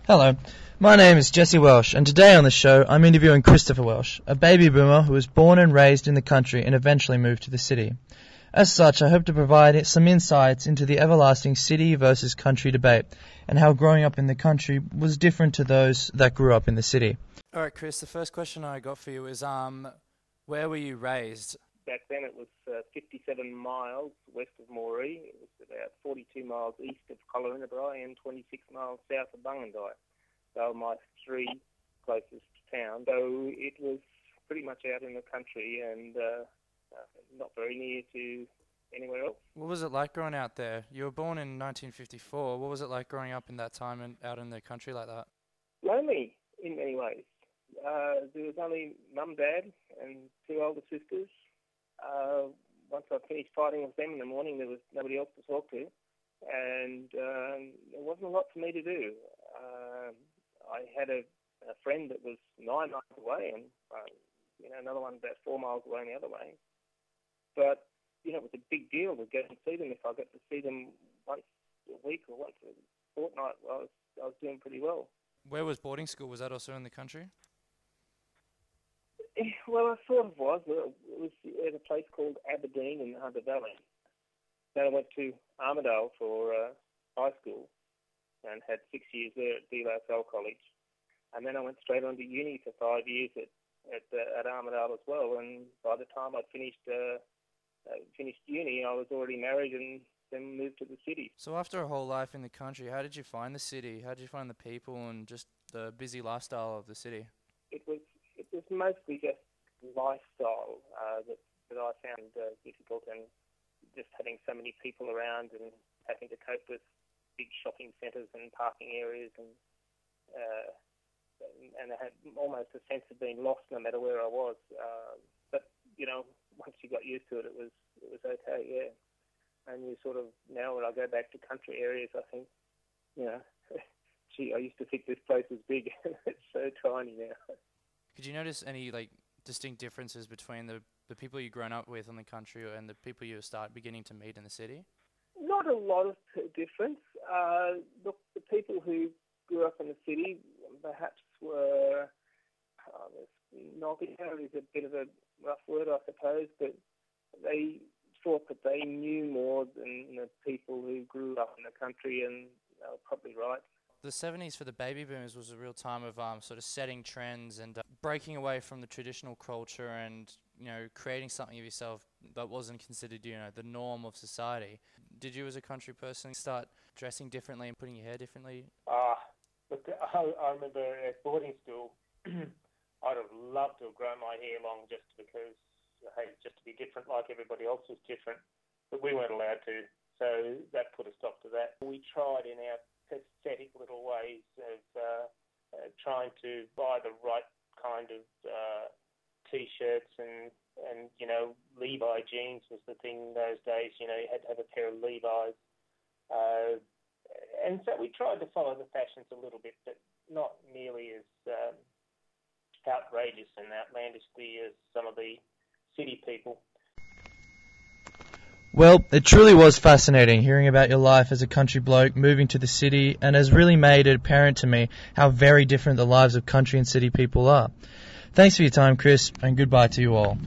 Hello, my name is Jesse Welsh, and today on the show I'm interviewing Christopher Welsh, a baby boomer who was born and raised in the country and eventually moved to the city. As such, I hope to provide some insights into the everlasting city versus country debate, and how growing up in the country was different to those that grew up in the city. Alright Chris, the first question I got for you is, where were you raised? Back then it was 57 miles west of Moree. It was about 42 miles east of Colorinabri and 26 miles south of Bungandai. They were my three closest towns. So it was pretty much out in the country and not very near to anywhere else. What was it like growing out there? You were born in 1954. What was it like growing up in that time and out in the country like that? Lonely in many ways. There was only mum, dad and two older sisters. Once I finished fighting with them in the morning, there was nobody else to talk to, and there wasn't a lot for me to do. I had a friend that was 9 miles away, and another one about 4 miles away the other way. But it was a big deal to go and see them. If I got to see them once a week or once a fortnight, I was doing pretty well. Where was boarding school? Was that also in the country? Well, I sort of was. It was at a place called Aberdeen in the Hunter Valley. Then I went to Armidale for high school and had 6 years there at De La Salle College. And then I went straight on to uni for 5 years at Armidale as well. And by the time I'd finished uni, I was already married and then moved to the city. So after a whole life in the country, how did you find the city? How did you find the people and just the busy lifestyle of the city? It was mostly just lifestyle that I found difficult, and just having so many people around and having to cope with big shopping centres and parking areas, and I had almost a sense of being lost no matter where I was. But once you got used to it, it was okay, yeah. And you sort of, now when I go back to country areas, I think, gee, I used to think this place was big. It's so tiny now. Could you notice any distinct differences between the people you've grown up with in the country and the people you start beginning to meet in the city? Not a lot of difference. Look, the people who grew up in the city perhaps were, knobbier is a bit of a rough word, I suppose, but they thought that they knew more than the people who grew up in the country, and they were probably right. The 70s for the baby boomers was a real time of sort of setting trends and breaking away from the traditional culture and, creating something of yourself that wasn't considered, the norm of society. Did you as a country person start dressing differently and putting your hair differently? Look, I remember at boarding school, I'd have loved to have grown my hair long just because, just to be different like everybody else was different, but we weren't allowed to, so that put a stop to that. We tried in our pathetic little ways of trying to buy the right kind of T-shirts and Levi jeans was the thing those days. You had to have a pair of Levi's. And so we tried to follow the fashions a little bit, but not nearly as outrageous and outlandishly as some of the city people. Well, it truly was fascinating hearing about your life as a country bloke moving to the city, and has really made it apparent to me how very different the lives of country and city people are. Thanks for your time, Chris, and goodbye to you all.